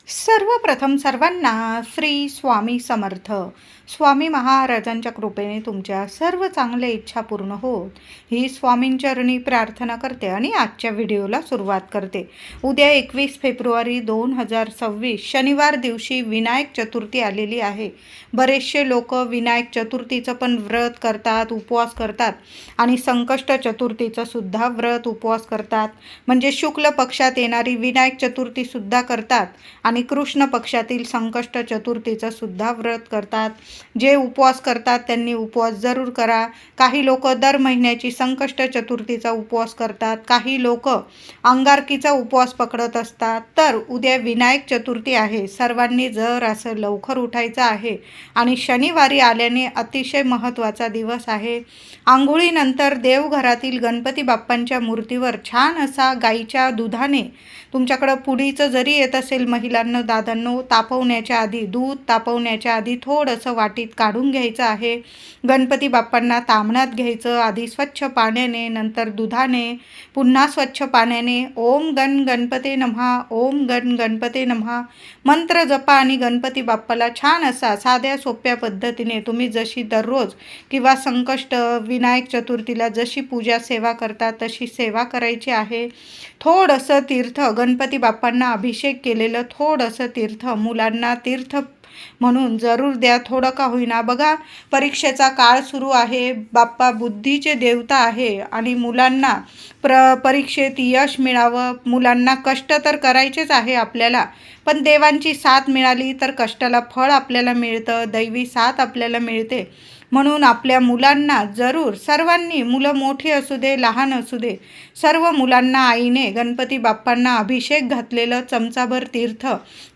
सर्वप्रथम सर्वांना श्री स्वामी समर्थ. स्वामी महाराजांच्या कृपेने तुमच्या सर्व चांगल्या इच्छा पूर्ण होत ही स्वामींचरणी प्रार्थना करते आणि आजच्या व्हिडिओला सुरुवात करते. उद्या 21 फेब्रुवारी 2026 शनिवार दिवशी विनायक चतुर्थी आलेली आहे. बरेचसे लोक विनायक चतुर्थीचं पण व्रत करतात, उपवास करतात आणि संकष्ट चतुर्थीचं सुद्धा व्रत उपवास करतात. म्हणजे शुक्ल पक्षात येणारी विनायक चतुर्थी सुद्धा करतात आणि कृष्ण पक्षातील संकष्ट चतुर्थीचं सुद्धा व्रत करतात. जे उपवास करतात त्यांनी उपवास जरूर करा. काही लोक दर महिन्याची संकष्ट चतुर्थीचा उपवास करतात, काही लोक अंगारकीचा उपवास पकडत असतात. तर उद्या विनायक चतुर्थी आहे. सर्वांनी जर असं लवकर उठायचं आहे आणि शनिवारी आल्याने अतिशय महत्त्वाचा दिवस आहे. आंघोळीनंतर देवघरातील गणपती बाप्पांच्या मूर्तीवर छान असा गाईच्या दुधाने, तुमच्याकडं पुडीचं जरी येत असेल महिलांना, दादांनो, तापवण्याच्या आधी, दूध तापवण्याच्या आधी थोडंसं वाटीत काढून घ्यायचं आहे. गणपती बाप्पांना तामणात घ्यायचं, आधी स्वच्छ पाण्याने, नंतर दुधाने, पुन्हा स्वच्छ पाण्याने ओम गण गणपते नमः, ओम गण गणपते नमः मंत्र जपा आणि गणपती बाप्पाला छान असा साध्या सोप्या पद्धतीने तुम्ही जशी दररोज किंवा संकष्ट विनायक चतुर्थीला जशी पूजा सेवा करता तशी सेवा करायची आहे. थोडंसं तीर्थ, गणपती बाप्पांना अभिषेक केलेलं थोडंसं तीर्थ मुलांना तीर्थ म्हणून जरूर द्या, थोडं का होईना. बघा, परीक्षेचा काळ सुरू आहे. बाप्पा बुद्धीचे देवता आहे आणि मुलांना परीक्षेत यश मिळावं. मुलांना कष्ट तर करायचेच आहे आपल्याला, पण देवांची साथ मिळाली तर कष्टाला फळ आपल्याला मिळतं, दैवी साथ आपल्याला मिळते. म्हणून आपल्या मुलांना जरूर, सर्वांनी, मुलं मोठी असू दे लहान असू दे, सर्व मुलांना आईने गणपती बाप्पांना अभिषेक घातलेलं चमचाभर तीर्थ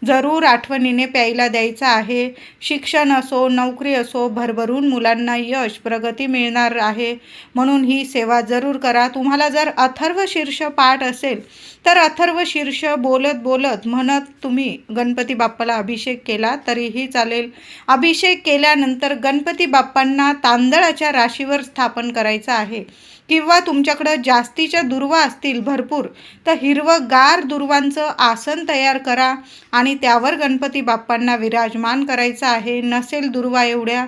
जरूर आठवणीने प्यायला द्यायचं आहे. शिक्षण असो, नोकरी असो, भरभरून मुलांना यश प्रगती मिळणार आहे. म्हणून ही सेवा जरूर करा. तुम्हाला जर अथर्व शीर्ष पाठ असेल तर अथर्व शीर्ष बोलत बोलत म्हणत तुम्ही गणपती बाप्पाला अभिषेक केला तरीही चालेल. अभिषेक केल्यानंतर गणपती बाप्पांना तांदळाच्या राशीवर स्थापन करायचं आहे. किंवा तुमच्याकडं जास्तीच्या दुर्वा असतील भरपूर, तर हिरवंगार दुर्वांचं आसन तयार करा आणि त्यावर गणपती बाप्पांना विराजमान करायचं आहे. नसेल दुर्वा एवढ्या,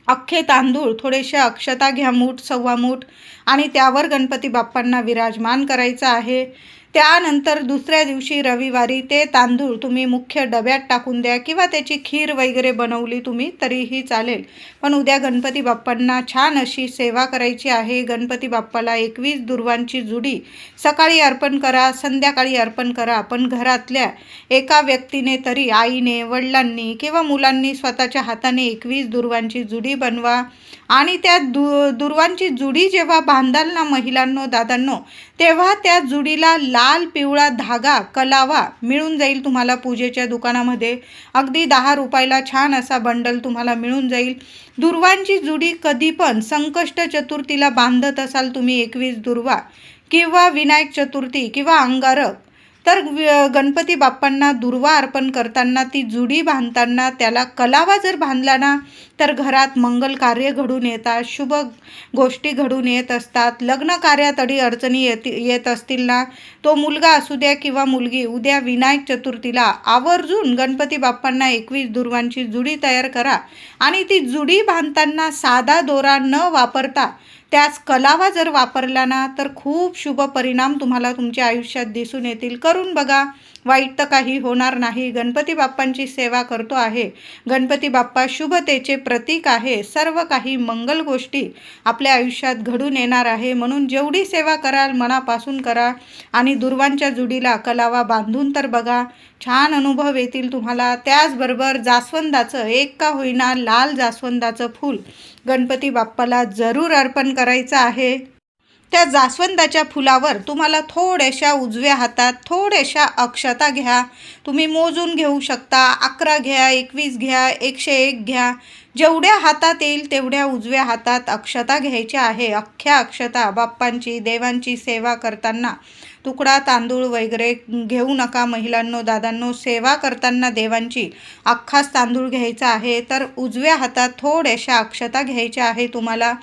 अख्खे तांदूळ, थोडेसे अक्षता घ्या, मूठ सव्वा मूठ, आणि त्यावर गणपती बाप्पांना विराजमान करायचं आहे. त्यानंतर दुसऱ्या दिवशी रविवारी ते तांदूळ तुम्ही मुख्य डब्यात टाकून द्या किंवा त्याची खीर वगैरे बनवली तुम्ही तरीही चालेल. पण उद्या गणपती बाप्पांना छान अशी सेवा करायची आहे. गणपती बाप्पाला 21 दुर्वांची जुडी सकाळी अर्पण करा, संध्याकाळी अर्पण करा. पण घरातल्या एका व्यक्तीने तरी, आईने, वडिलांनी किंवा मुलांनी स्वतःच्या हाताने 21 दुर्वांची जुडी बनवा आणि त्या दुर्वांची जुडी जेव्हा बांधाल ना महिलांनो, दादांनो, तेव्हा त्या जुडीला लाल पिवळा धागा, कलावा मिळून जाईल तुम्हाला पूजेच्या दुकानामध्ये. अगदी 10 रुपयाला छान असा बंडल तुम्हाला मिळून जाईल. दुर्वांची जुडी कधी पण संकष्ट चतुर्थीला बांधत असाल तुम्ही 21 दुर्वा किंवा विनायक चतुर्थी किंवा अंगारक, तर गणपती बाप्पांना दुर्वा अर्पण करताना, ती जुडी बांधताना त्याला कलावा जर बांधला ना तर घरात मंगल कार्य घडून येतात, शुभ गोष्टी घडून येत असतात. लग्न कार्यात अडचणी येत असतील ना, तो मुलगा असू द्या किंवा मुलगी, उद्या विनायक चतुर्थीला आवर्जून गणपती बाप्पांना 21 दुर्वांची जुडी तयार करा आणि ती जुडी बांधताना साधा दोरा न वापरता त्याच कलावा जर वापरला ना तर खूप शुभ परिणाम तुम्हाला तुमच्या आयुष्यात दिसून येतील. करून बघा, वाईट तर काही होणार नाही. गणपती बाप्पांची सेवा करतो आहे. गणपती बाप्पा शुभतेचे प्रतीक आहे. सर्व काही मंगल गोष्टी आपल्या आयुष्यात घडून येणार आहे. म्हणून जेवढी सेवा कराल मनापासून करा आणि दुर्वांच्या जुडीला कलावा बांधून तर बघा, छान अनुभव येतील तुम्हाला. त्याचबरोबर जास्वंदाचं, एक का होईना लाल जास्वंदाचं फूल गणपती बाप्पाला जरूर अर्पण करायचं आहे. त्या जास्वंदाच्या फुलावर तुम्हाला थोड्याशा उजव्या हातात थोड्याशा अक्षता घ्या. तुम्ही मोजून घेऊ शकता. 11 घ्या, 21 घ्या, 101 घ्या. जेवढ्या हातात येईल तेवढ्या उजव्या हातात अक्षता घ्यायच्या आहे. अख्ख्या अक्षता बाप्पांची, देवांची सेवा करताना तुकडा तांदूळ वगैरे घेऊ नका महिलांनो, दादांनो. सेवा करताना देवांची अख्खाच तांदूळ घ्यायचा आहे. तर उजव्या हातात थोड्याशा अक्षता घ्यायच्या आहे तुम्हाला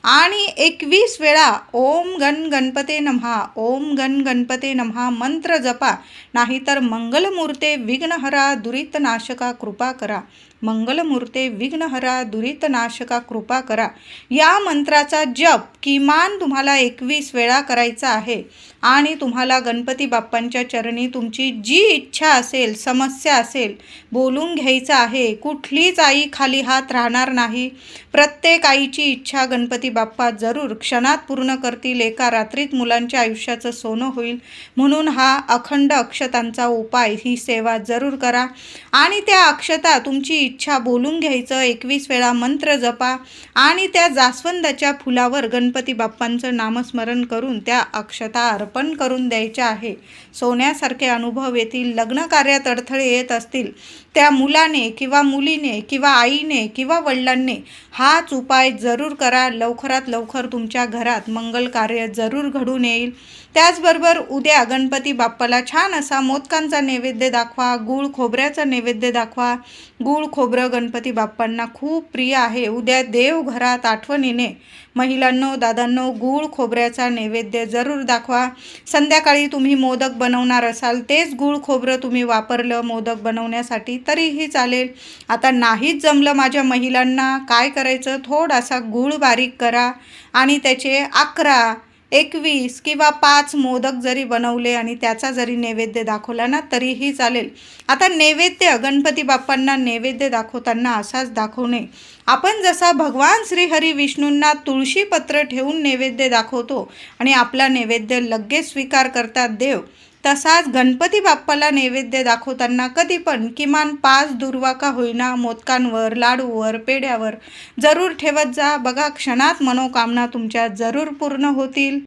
आणि 21 वेळा ओम गण गणपते नमः, ओम गण गणपते नमः मंत्र जपा. नाहीतर मंगलमूर्ते विघ्नहरा दुरितनाशका कृपा करा, मंगलमूर्ते विघ्नहरा दुरितनाशका कृपा करा. या मंत्राचा जप किमान तुम्हाला 21 वेळा करायचा आहे आणि तुम्हाला गणपती बाप्पांच्या चरणी तुमची जी इच्छा असेल, समस्या असेल, बोलून घ्यायचं आहे. कुठलीच आई खाली हात राहणार नाही. प्रत्येक आईची इच्छा गणपती बाप्पा जरूर क्षणात पूर्ण करतील. एका रात्रीत मुलांच्या आयुष्याचं सोनं होईल. म्हणून हा अखंड अक्षतांचा उपाय, ही सेवा जरूर करा आणि त्या अक्षता तुमची इच्छा बोलून घ्यायचं, 21 वेळा मंत्र जपा आणि त्या जास्वंदाच्या फुलावर गणपती बाप्पांचं नामस्मरण करून त्या अक्षता अर्पण करून द्यायच्या आहे. सोन्यासारखे अनुभव येतील. लग्न कार्यात अडथळे येत असतील, त्या मुलाने किंवा मुलीने किंवा आईने किंवा वडिलांनी हाच उपाय जरूर करा. लवकरात लवकर तुमच्या घरात मंगल कार्य जरूर घडून येईल. त्याचबरोबर उद्या गणपती बाप्पाला छान असा मोदकांचा नैवेद्य दाखवा, गूळ खोबऱ्याचा नैवेद्य दाखवा. गूळ खोबरं गणपती बाप्पांना खूप प्रिय आहे. उद्या देवघरात आठवणीने महिलांनो, दादांनो, गूळ खोबऱ्याचा नैवेद्य जरूर दाखवा. संध्याकाळी तुम्ही मोदक बनवणार असाल, तेच गूळ खोबरं तुम्ही वापरलं मोदक बनवण्यासाठी तरीही चालेल. आता नाहीच जमलं माझ्या महिलांना, काय करायचं, थोडासा गूळ बारीक करा आणि त्याचे 11, 21 किंवा 5 मोदक जरी बनवले आणि त्याचा जरी नैवेद्य दाखवला ना तरीही चालेल. आता नैवेद्य गणपती बाप्पांना नैवेद्य दाखवताना असाच दाखवणे. आपण जसा भगवान श्रीहरी विष्णूंना तुळशीपत्र ठेवून नैवेद्य दाखवतो आणि आपला नैवेद्य लगेच स्वीकार करतात देव, तसाच गणपती बाप्पाला नैवेद्य दाखवताना कधी पण किमान 5 दुर्वा का होईना मोदकांवर, लाडूवर, पेढ्यावर जरूर ठेवत जा. बघा, क्षणात मनोकामना तुमच्या जरूर पूर्ण होतील.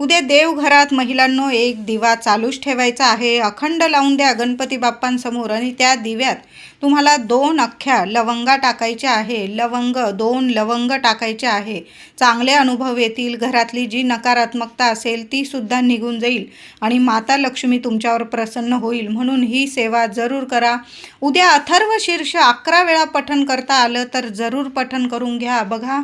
उद्या देवघरात महिलांनो एक दिवा चालूच ठेवायचा आहे. अखंड लावून द्या गणपती बाप्पांसमोर आणि त्या दिव्यात तुम्हाला 2 अख्ख्या लवंगा टाकायच्या आहे. 2 लवंग टाकायचे आहे. चांगले अनुभव येतील. घरातली जी नकारात्मकता असेल ती सुद्धा निघून जाईल आणि माता लक्ष्मी तुमच्यावर प्रसन्न होईल. म्हणून ही सेवा जरूर करा. उद्या अथर्व शीर्ष 11 वेळा पठण करता आलं तर जरूर पठण करून घ्या. बघा,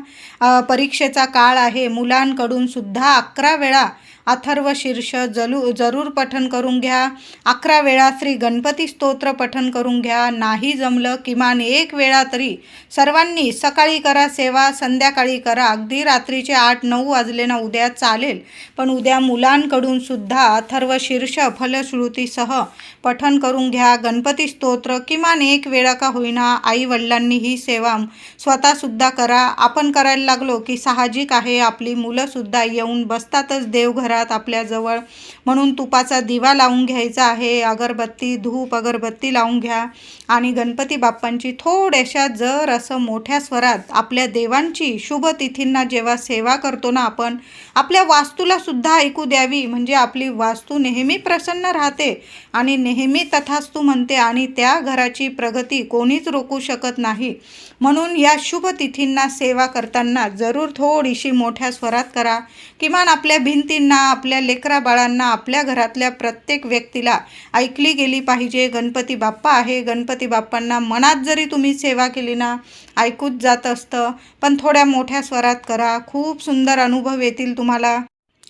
परीक्षेचा काळ आहे. मुलांकडून सुद्धा 11 वेळा अथर्व शीर्ष जरूर पठण करून घ्या. 11 वेळा श्री गणपती स्तोत्र पठण करून घ्या. नाही जमलं किमान 1 वेळा तरी सर्वांनी सकाळी करा सेवा, संध्याकाळी करा. अगदी रात्रीचे 8-9 वाजले ना उद्या चालेल, पण उद्या मुलांकडून सुद्धा अथर्व शीर्ष फलश्रुतीसह पठण करून घ्या. गणपती स्तोत्र किमान 1 वेळा का होईना आई वडिलांनी ही सेवा स्वतःसुद्धा करा. आपण करायला लागलो की साहजिक आहे आपली मुलंसुद्धा येऊन बसतातच देवघरात आपल्याजवळ. म्हणून तुपाचा दिवा लावून घ्यायचा आहे. अगरबत्ती, धूप अगरबत्ती लावून घ्या आणि गणपती बाप्पांची थोड्याशा जर असं मोठ्या स्वरात आपल्या देवांची शुभ तिथींना जेव्हा सेवा करतो ना आपण, आपल्या वास्तूला सुद्धा ऐकू द्यावी. म्हणजे आपली वास्तू नेहमी प्रसन्न राहते आणि नेहमी तथास्तु म्हणते आणि त्या घराची प्रगती कोणीच रोखू शकत नाही. म्हणून या शुभ तिथींना सेवा करताना जरूर थोडीशी मोठ्या स्वरात करा. किमान आपल्या भिंतींना, आपल्या लेकरा बाळांना, आपल्या घरातल्या प्रत्येक व्यक्तीला ऐकली गेली पाहिजे. गणपती बाप्पा आहे. गणपती बाप्पांना मनात जरी तुम्ही सेवा केली ना ऐकूच जात असतं, पण थोड्या मोठ्या स्वरात करा. खूप सुंदर अनुभव येतील तुम्हाला.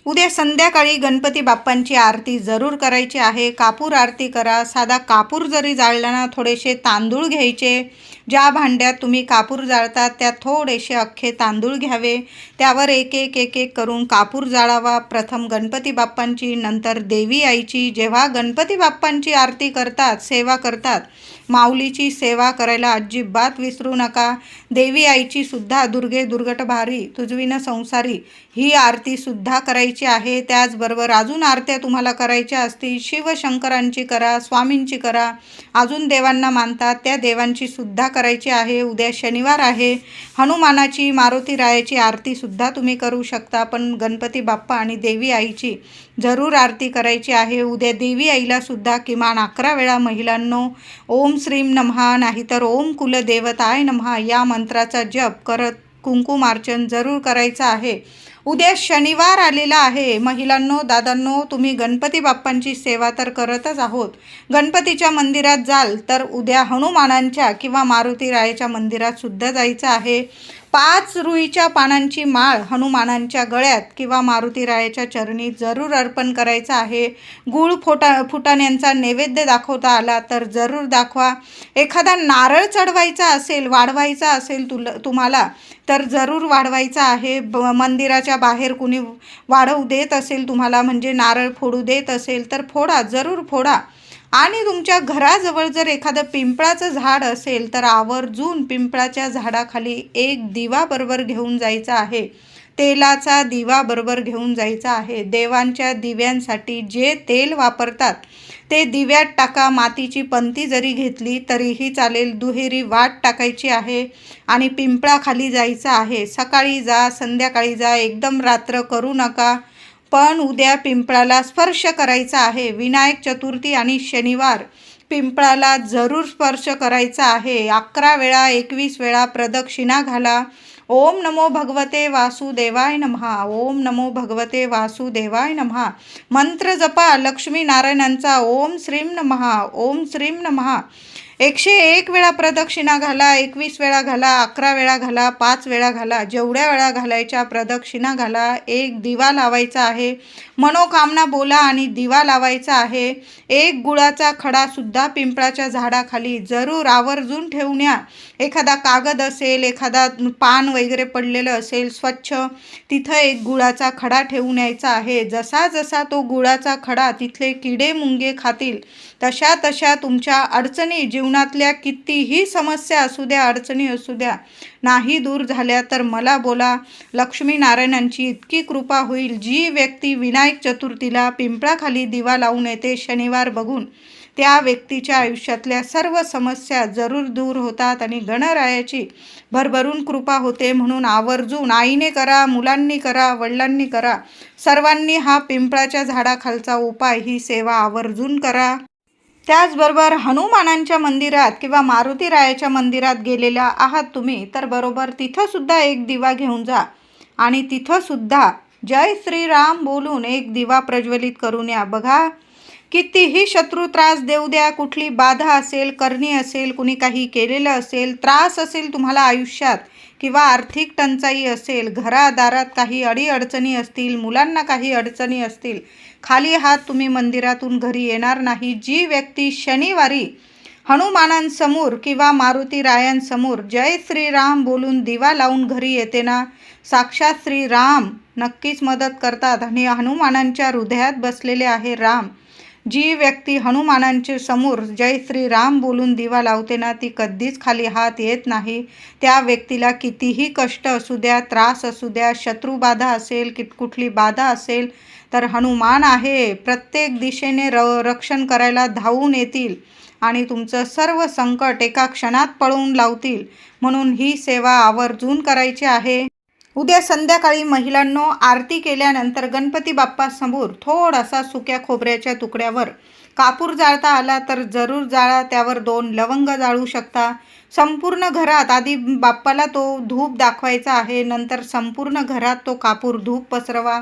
उद्या संध्याकाळी गणपती बाप्पांची आरती जरूर करायची आहे. कापूर आरती करा. साधा कापूर जरी जाळला ना, थोडेसे तांदूळ घ्यायचे. ज्या भांड्यात तुम्ही कापूर जाळतात त्यात थोडेसे अख्खे तांदूळ घ्यावे. त्यावर एक एक करून कापूर जाळावा. प्रथम गणपती बाप्पांची, नंतर देवी आईची. जेव्हा गणपती बाप्पांची आरती करतात, सेवा करतात, माऊलीची सेवा करायला अजिबात विसरू नका. देवी आईची सुद्धा दुर्गे दुर्गट भारी तुझविन संसारी ही आरती सुद्धा करायची आहे. त्याचबरोबर अजून आरत्या तुम्हाला करायच्या असतील, शिवशंकरांची करा, स्वामींची करा. अजून देवांना मानतात त्या देवांची सुद्धा करायची आहे. उद्या शनिवार आहे. हनुमानाची, मारुती रायाची आरती सुद्धा तुम्ही करू शकता. पण गणपती बाप्पा आणि देवी आईची जरूर आरती करायची आहे. उद्या देवी आईला सुद्धा किमान 11 वेळा महिलांनो ओम श्रीम नमः नाहीतर ओम कुलदेवताय नमः या मंत्राचा जप करत कुंकुमार्चन जरूर करायचं आहे. उद्या शनिवार आलेला आहे. महिलांनो, दादांनो, तुम्ही गणपती बाप्पांची सेवा तर करतच आहोत. गणपतीच्या मंदिरात जाल तर उद्या हनुमानांच्या किंवा मारुतीरायाच्या मंदिरात सुद्धा जायचं आहे. 5 रुईच्या पानांची माळ हनुमानांच्या गळ्यात किंवा मारुतीरायाच्या चरणी जरूर अर्पण करायचं आहे. गूळ फुटाण्यांचा नैवेद्य दाखवता आला तर जरूर दाखवा. एखादा नारळ चढवायचा असेल, वाढवायचा असेल तुम्हाला तर जरूर वाढवायचा आहे. मंदिराच्या बाहेर कुणी वाढवू देत असेल तुम्हाला, म्हणजे नारळ फोडू देत असेल तर फोडा, जरूर फोडा. आणि तुमच्या घराजवळ जर एखादं पिंपळाचं झाड असेल तर आवर्जून पिंपळाच्या झाडाखाली एक दिवा बरोबर घेऊन जायचा आहे. तेलाचा दिवा बरोबर घेऊन जायचा आहे. देवांच्या दिव्यांसाठी जे तेल वापरतात ते दिव्यात टाका. मातीची पंती जरी घेतली तरीही चालेल. दुहेरी वाट टाकायची आहे आणि पिंपळाखाली जायचं आहे. सकाळी जा, संध्याकाळी जा, एकदम रात्र करू नका. पण उद्या पिंपळाला स्पर्श करायचा आहे. विनायक चतुर्थी आणि शनिवार पिंपळाला जरूर स्पर्श करायचा आहे. 11 वेळा 21 वेळा प्रदक्षिणा घाला. ओम नमो भगवते वासुदेवाय नमः. ओम नमो भगवते वासुदेवाय नमः. मंत्र जपा लक्ष्मीनारायणांचा. ओम श्रीम नमः. ओम श्रीम नमः. 101 वेळा प्रदक्षिणा घाला, 21 वेळा घाला, 11 वेळा घाला, 5 वेळा घाला. जेवढ्या वेळा घालायच्या प्रदक्षिणा घाला. एक दिवा लावायचा आहे. मनोकामना बोला आणि दिवा लावायचा आहे. एक गुळाचा खडासुद्धा पिंपळाच्या झाडाखाली जरूर आवर्जून ठेवून या. एखादा कागद असेल, एखादा पान वगैरे पडलेलं असेल स्वच्छ, तिथं एक गुळाचा खडा ठेवून यायचा आहे. जसा जसा तो गुळाचा खडा तिथले किडे मुंगे खातील तशा तशा तुमच्या अडचणी, जीवनातल्या कितीही समस्या असू द्या, अडचणी असू द्या, नाही दूर झाल्या तर मला बोला. लक्ष्मीनारायणांची इतकी कृपा होईल. जी व्यक्ती विनायक चतुर्थीला पिंपळाखाली दिवा लावून येते शनिवार बघून, त्या व्यक्तीच्या आयुष्यातल्या सर्व समस्या जरूर दूर होतात आणि गणरायाची भरभरून कृपा होते. म्हणून आवर्जून आईने करा, मुलांनी करा, वडिलांनी करा, सर्वांनी हा पिंपळाच्या झाडाखालचा उपाय, ही सेवा आवर्जून करा. त्याचबरोबर हनुमानांच्या मंदिरात किंवा मारुतीरायाच्या मंदिरात गेलेल्या आहात तुम्ही तर बरोबर तिथंसुद्धा एक दिवा घेऊन जा आणि तिथंसुद्धा जय श्रीराम बोलून एक दिवा प्रज्वलित करून या. बघा, कितीही शत्रू त्रास देऊ द्या, कुठली बाधा असेल, करणी असेल, कुणी काही केलेलं असेल, त्रास असेल तुम्हाला आयुष्यात किंवा आर्थिक टंचाई असेल, घरादारात काही अडीअडचणी असतील, मुलांना काही अडचणी असतील, खाली हात तुम्ही मंदिरातून घरी येणार नाही. जी व्यक्ती शनिवारी हनुमानांसमोर किंवा मारुतीरायांसमोर जय श्रीराम बोलून दिवा लावून घरी येते ना, साक्षात श्रीराम नक्कीच मदत करतात आणि हनुमानांच्या हृदयात बसलेले आहे राम. जी व्यक्ती हनुमानांच्या समोर जय श्रीराम बोलून दिवा लावते ना, ती कधीच खाली हात येत नाही. त्या व्यक्तीला कितीही कष्ट असू द्या, त्रास असू द्या, शत्रुबाधा असेल, कुठली बाधा असेल तर हनुमान आहे. प्रत्येक दिशेने रक्षण करायला धावून येतील आणि तुमचं सर्व संकट एका क्षणात पळवून लावतील. म्हणून ही सेवा आवर्जून करायची आहे. उद्या संध्याकाळी महिलांनो, आरती केल्यानंतर गणपती बाप्पासमोर थोडासा सुक्या खोबऱ्याच्या तुकड्यावर कापूर जाळता आला तर जरूर जाळा. त्यावर 2 लवंग जाळू शकता. संपूर्ण घरात आधी बाप्पाला तो धूप दाखवायचा आहे, नंतर संपूर्ण घरात तो कापूर धूप पसरवा.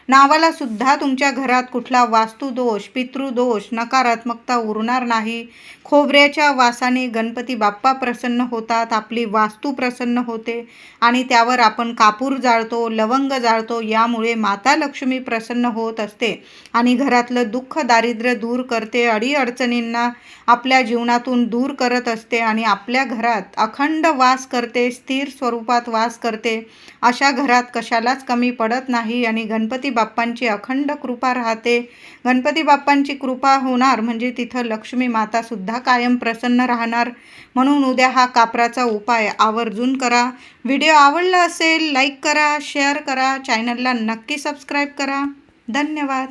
नावाला सुद्धा तुमच्या घरात कुठला वास्तुदोष, पितृदोष, नकारात्मकता उरणार नाही. खोबऱ्याच्या वासाने गणपती बाप्पा प्रसन्न होतात, आपली वास्तू प्रसन्न होते आणि त्यावर आपण कापूर जाळतो, लवंग जाळतो. यामुळे माता लक्ष्मी प्रसन्न होत असते आणि घरातलं दुःख, दारिद्र्य दूर करते, अडीअडचणींना आपल्या जीवनातून दूर करत असते आणि आपल्या घरात अखंड वास करते, स्थिर स्वरूपात वास करते. अशा घरात कशालाच कमी पडत नाही आणि गणपती बाप्पांची अखंड कृपा राहते. गणपती बाप्पांची कृपा होणार म्हणजे तिथं लक्ष्मी माता सुद्धा कायम प्रसन्न राहणार. म्हणून उद्या हा कापराचा उपाय आवर्जून करा. व्हिडिओ आवडला असेल लाईक करा, शेअर करा, चॅनलला नक्की सबस्क्राईब करा. धन्यवाद.